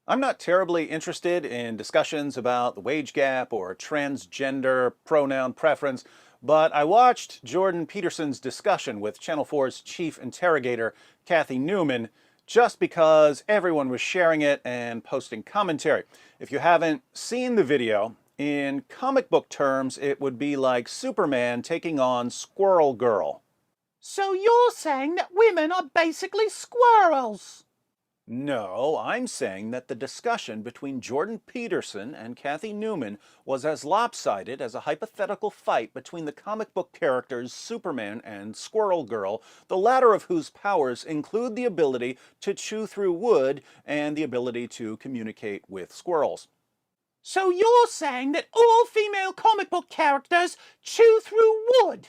I'm not terribly interested in discussions about the wage gap or transgender pronoun preference, but I watched Jordan Peterson's discussion with Channel 4's chief interrogator, Cathy Newman, just because everyone was sharing it and posting commentary. If you haven't seen the video, in comic book terms, it would be like Superman taking on Squirrel Girl. So you're saying that women are basically squirrels? No, I'm saying that the discussion between Jordan Peterson and Cathy Newman was as lopsided as a hypothetical fight between the comic book characters Superman and Squirrel Girl, the latter of whose powers include the ability to chew through wood and the ability to communicate with squirrels. So you're saying that all female comic book characters chew through wood?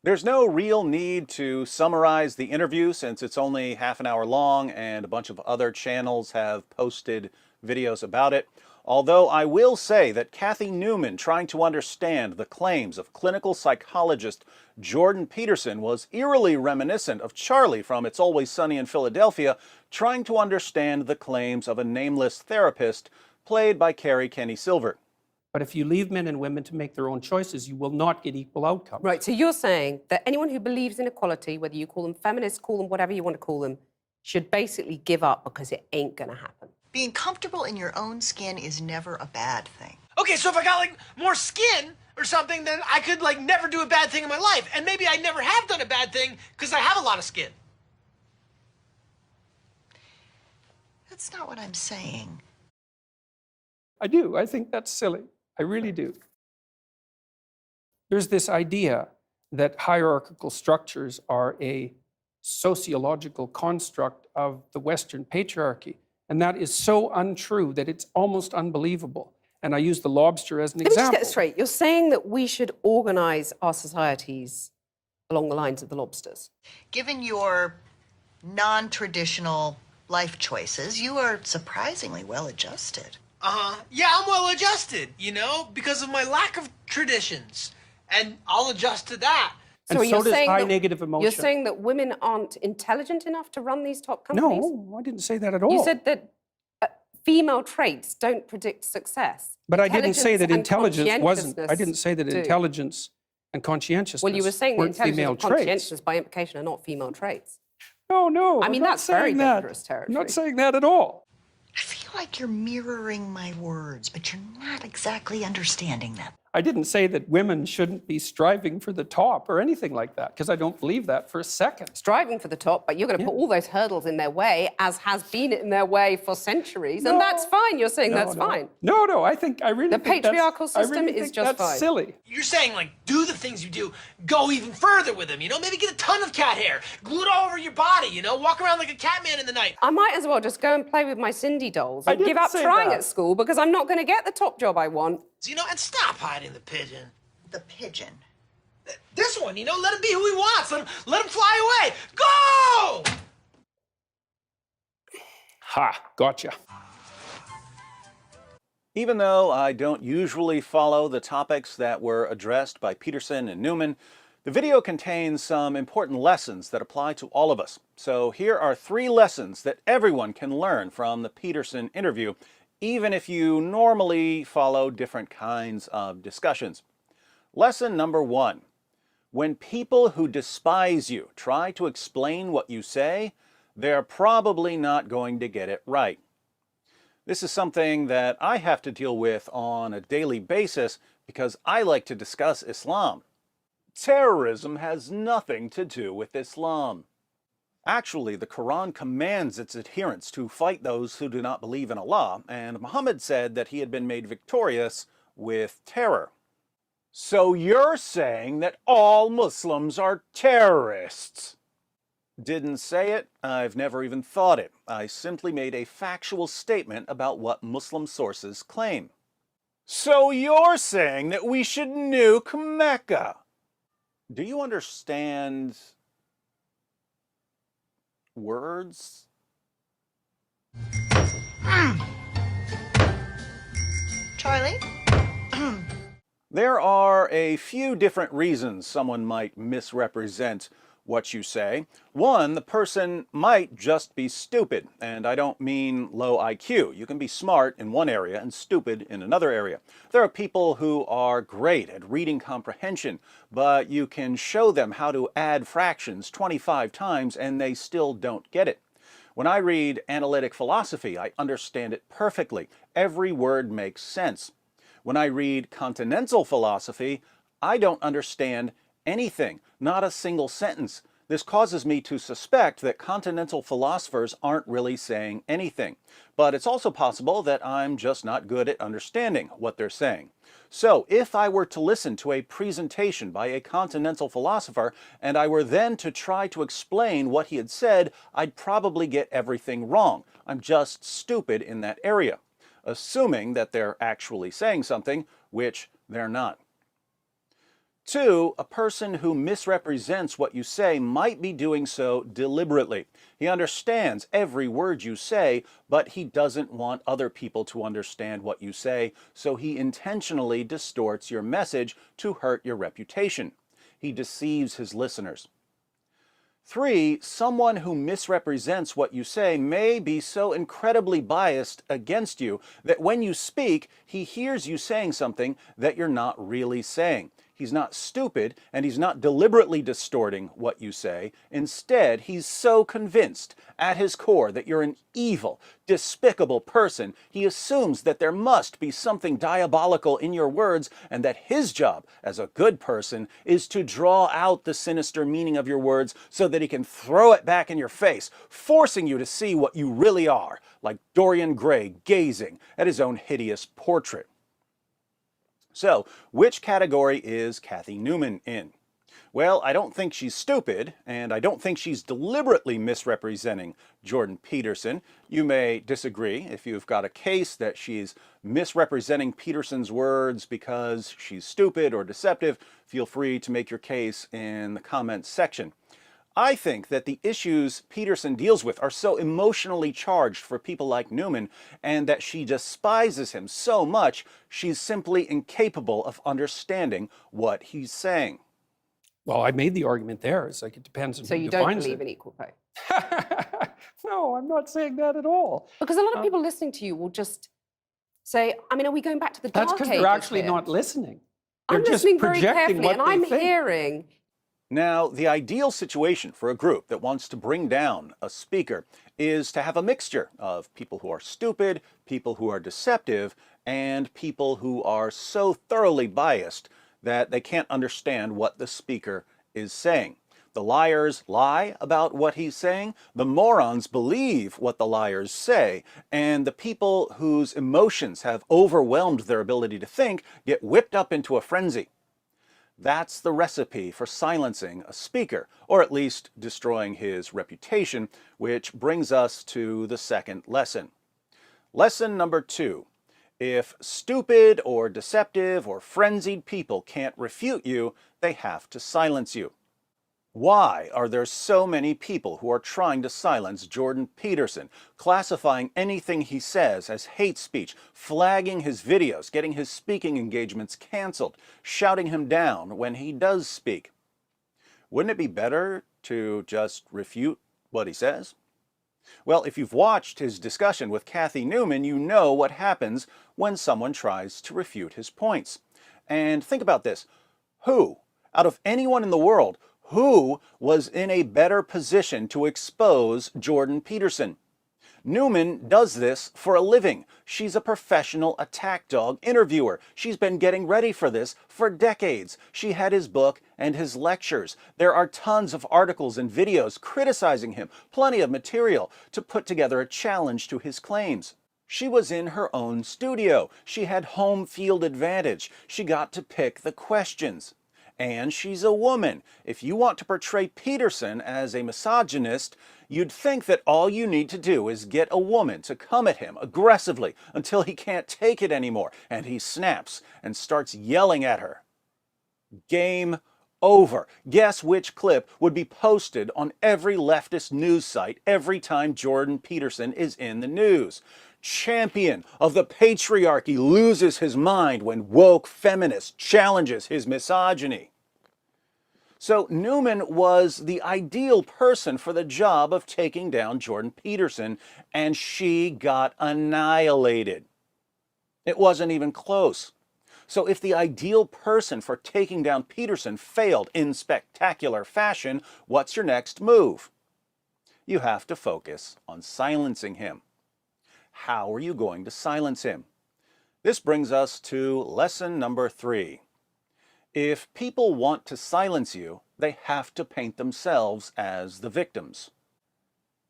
There's no real need to summarize the interview since it's only half an hour long and a bunch of other channels have posted videos about it. Although I will say that Cathy Newman trying to understand the claims of clinical psychologist Jordan Peterson was eerily reminiscent of Charlie from It's Always Sunny in Philadelphia trying to understand the claims of a nameless therapist played by Carrie Kenny Silver. But if you leave men and women to make their own choices, you will not get equal outcomes. Right, so you're saying that anyone who believes in equality, whether you call them feminists, call them whatever you want to call them, should basically give up because it ain't going to happen. Being comfortable in your own skin is never a bad thing. Okay, so if I got, like, more skin or something, then I could, like, never do a bad thing in my life. And maybe I never have done a bad thing because I have a lot of skin. That's not what I'm saying. I do. I think that's silly. I really do. There's this idea that hierarchical structures are a sociological construct of the Western patriarchy. And that is so untrue that it's almost unbelievable. And I use the lobster as an Let me just example. get this straight. You're saying that we should organize our societies along the lines of the lobsters. Given your non-traditional life choices, you are surprisingly well adjusted. Yeah, I'm well adjusted, you know, because of my lack of traditions. And I'll adjust to that. And So so you're does saying high that- negative emotion. You're saying that women aren't intelligent enough to run these top companies? No, I didn't say that at all. You said that female traits don't predict success. But I didn't say that intelligence and wasn't. I didn't conscientiousness say that do. intelligence and conscientiousness Well, you were saying that weren't intelligence female and traits. conscientiousness by implication are not female traits. No, no. I mean, I'm not that's very saying that. dangerous territory. I'm not saying that at all. I feel like you're mirroring my words, but you're not exactly understanding them. I didn't say that women shouldn't be striving for the top or anything like that, because I don't believe that for a second. Striving for the top, but you're going to put all those hurdles in their way, as has been in their way for centuries, and that's fine. You're saying that's fine. No, no, I really The think patriarchal I system really is think just that's fine. silly. You're saying, like, do the things you do, go even further with them, you know? Maybe get a ton of cat hair, glue it all over your body, you know? Walk around like a cat man in the night. I might as well just go and play with my Cindy dolls I and give didn't up say trying that. at school because I'm not going to get the top job I want. You know, and stop hiding the pigeon. The pigeon. This one, you know, let him be who he wants. Let him fly away. Go! Ha, gotcha. Even though I don't usually follow the topics that were addressed by Peterson and Newman, the video contains some important lessons that apply to all of us. So here are 3 lessons that everyone can learn from the Peterson interview, even if you normally follow different kinds of discussions. Lesson number 1. When people who despise you try to explain what you say, they're probably not going to get it right. This is something that I have to deal with on a daily basis because I like to discuss Islam. Terrorism has nothing to do with Islam. Actually, the Quran commands its adherents to fight those who do not believe in Allah, and Muhammad said that he had been made victorious with terror. So you're saying that all Muslims are terrorists? Didn't say it. I've never even thought it. I simply made a factual statement about what Muslim sources claim. So you're saying that we should nuke Mecca? Do you understand words? Charlie? There are a few different reasons someone might misrepresent what you say. One, the person might just be stupid, and I don't mean low IQ. You can be smart in one area and stupid in another area. There are people who are great at reading comprehension, but you can show them how to add fractions 25 times and they still don't get it. When I read analytic philosophy, I understand it perfectly. Every word makes sense. When I read continental philosophy, I don't understand anything, not a single sentence. This causes me to suspect that continental philosophers aren't really saying anything. But it's also possible that I'm just not good at understanding what they're saying. So if I were to listen to a presentation by a continental philosopher and I were then to try to explain what he had said, I'd probably get everything wrong. I'm just stupid in that area, assuming that they're actually saying something, which they're not. Two, a person who misrepresents what you say might be doing so deliberately. He understands every word you say, but he doesn't want other people to understand what you say, so he intentionally distorts your message to hurt your reputation. He deceives his listeners. Three, someone who misrepresents what you say may be so incredibly biased against you that when you speak, he hears you saying something that you're not really saying. He's not stupid, and he's not deliberately distorting what you say. Instead, he's so convinced at his core that you're an evil, despicable person, he assumes that there must be something diabolical in your words, and that his job as a good person is to draw out the sinister meaning of your words so that he can throw it back in your face, forcing you to see what you really are, like Dorian Gray gazing at his own hideous portrait. So, which category is Cathy Newman in? Well, I don't think she's stupid, and I don't think she's deliberately misrepresenting Jordan Peterson. You may disagree. If you've got a case that she's misrepresenting Peterson's words because she's stupid or deceptive, feel free to make your case in the comments section. I think that the issues Peterson deals with are so emotionally charged for people like Newman, and that she despises him so much, she's simply incapable of understanding what he's saying. Well, I made the argument there. It's like it depends on So who you don't defines believe it. in equal pay? No, I'm not saying that at all. Because a lot of people listening to you will just say, I mean, are we going back to the dark That's ages because they're actually here? not listening. They're I'm just listening very projecting carefully, what and they I'm think. hearing. Now, the ideal situation for a group that wants to bring down a speaker is to have a mixture of people who are stupid, people who are deceptive, and people who are so thoroughly biased that they can't understand what the speaker is saying. The liars lie about what he's saying, the morons believe what the liars say, and the people whose emotions have overwhelmed their ability to think get whipped up into a frenzy. That's the recipe for silencing a speaker, or at least destroying his reputation, which brings us to the second lesson. Lesson number 2. If stupid or deceptive or frenzied people can't refute you, they have to silence you. Why are there so many people who are trying to silence Jordan Peterson, classifying anything he says as hate speech, flagging his videos, getting his speaking engagements canceled, shouting him down when he does speak? Wouldn't it be better to just refute what he says? Well, if you've watched his discussion with Cathy Newman, you know what happens when someone tries to refute his points. And think about this. Who, out of anyone in the world, who was in a better position to expose Jordan Peterson? Newman does this for a living. She's a professional attack dog interviewer. She's been getting ready for this for decades. She had his book and his lectures. There are tons of articles and videos criticizing him, plenty of material to put together a challenge to his claims. She was in her own studio. She had home field advantage. She got to pick the questions. And she's a woman. If you want to portray Peterson as a misogynist, you'd think that all you need to do is get a woman to come at him aggressively until he can't take it anymore, and he snaps and starts yelling at her. Game over. Guess which clip would be posted on every leftist news site every time Jordan Peterson is in the news? Champion of the patriarchy loses his mind when woke feminist challenges his misogyny. So Newman was the ideal person for the job of taking down Jordan Peterson, and she got annihilated. It wasn't even close. So if the ideal person for taking down Peterson failed in spectacular fashion, what's your next move? You have to focus on silencing him. How are you going to silence him? This brings us to lesson number 3. If people want to silence you, they have to paint themselves as the victims.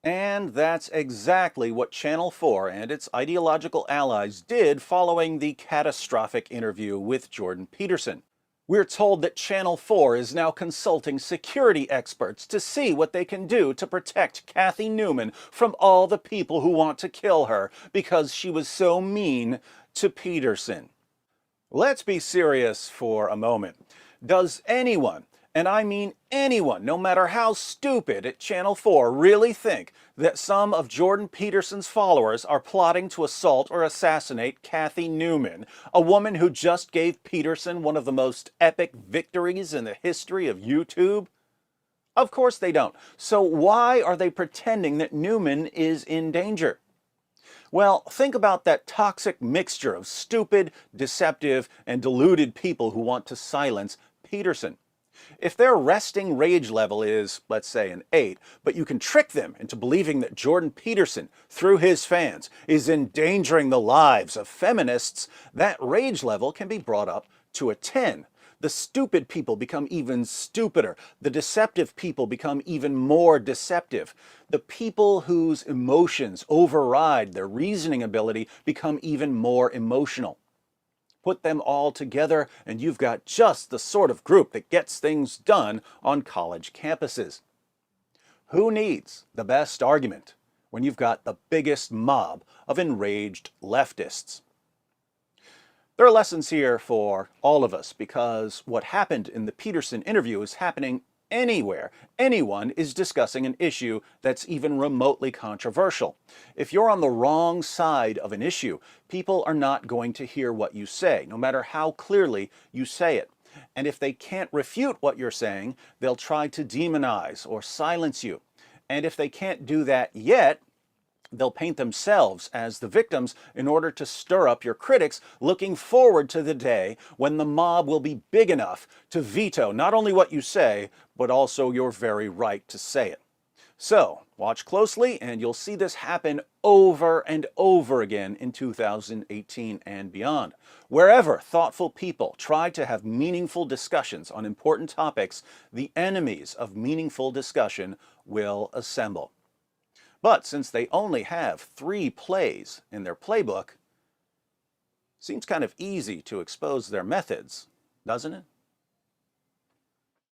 And that's exactly what Channel 4 and its ideological allies did following the catastrophic interview with Jordan Peterson. We're told that Channel 4 is now consulting security experts to see what they can do to protect Cathy Newman from all the people who want to kill her because she was so mean to Peterson. Let's be serious for a moment. Does anyone, and I mean anyone, no matter how stupid at Channel 4, really think that some of Jordan Peterson's followers are plotting to assault or assassinate Cathy Newman, a woman who just gave Peterson one of the most epic victories in the history of YouTube? Of course they don't. So why are they pretending that Newman is in danger? Well, think about that toxic mixture of stupid, deceptive, and deluded people who want to silence Peterson. If their resting rage level is, let's say, an 8, but you can trick them into believing that Jordan Peterson, through his fans, is endangering the lives of feminists, that rage level can be brought up to a 10. The stupid people become even stupider. The deceptive people become even more deceptive. The people whose emotions override their reasoning ability become even more emotional. Put them all together and you've got just the sort of group that gets things done on college campuses. Who needs the best argument when you've got the biggest mob of enraged leftists? There are lessons here for all of us because what happened in the Peterson interview is happening anywhere anyone is discussing an issue that's even remotely controversial. If you're on the wrong side of an issue, people are not going to hear what you say, no matter how clearly you say it. And if they can't refute what you're saying, they'll try to demonize or silence you. And if they can't do that yet, they'll paint themselves as the victims in order to stir up your critics, looking forward to the day when the mob will be big enough to veto not only what you say, but also your very right to say it. So, watch closely and you'll see this happen over and over again in 2018 and beyond. Wherever thoughtful people try to have meaningful discussions on important topics, the enemies of meaningful discussion will assemble. But since they only have 3 plays in their playbook, seems kind of easy to expose their methods, doesn't it?